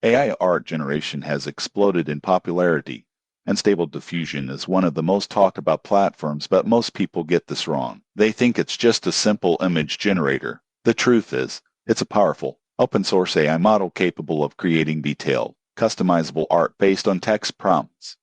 AI art generation has exploded in popularity, and Stable Diffusion is one of the most talked about platforms, but most people get this wrong. They think it's just a simple image generator. The truth is, it's a powerful, open source AI model capable of creating detailed, customizable art based on text prompts.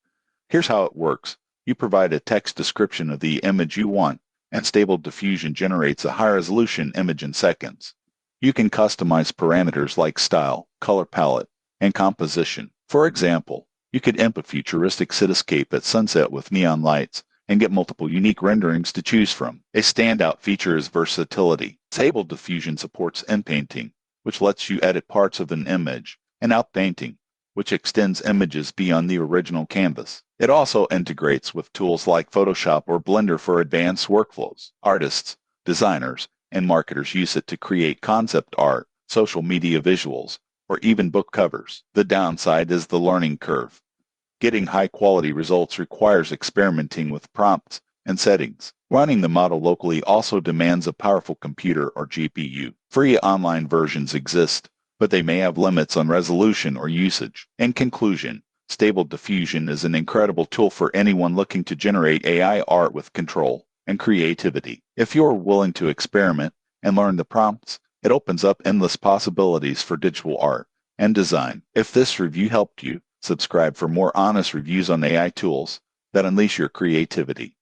Here's how it works. You provide a text description of the image you want, and Stable Diffusion generates a high-resolution image in seconds. You can customize parameters like style, color palette, and composition. For example, you could imp a futuristic cityscape at sunset with neon lights and get multiple unique renderings to choose from. A standout feature is versatility. Stable Diffusion supports inpainting, which lets you edit parts of an image, and outpainting, which extends images beyond the original canvas. It also integrates with tools like Photoshop or Blender for advanced workflows. Artists, designers, and marketers use it to create concept art, social media visuals, or even book covers. The downside is the learning curve. Getting high-quality results requires experimenting with prompts and settings. Running the model locally also demands a powerful computer or GPU. Free online versions exist, but they may have limits on resolution or usage. In conclusion, Stable Diffusion is an incredible tool for anyone looking to generate AI art with control and creativity. If you're willing to experiment and learn the prompts, it opens up endless possibilities for digital art and design. If this review helped you, subscribe for more honest reviews on AI tools that unleash your creativity.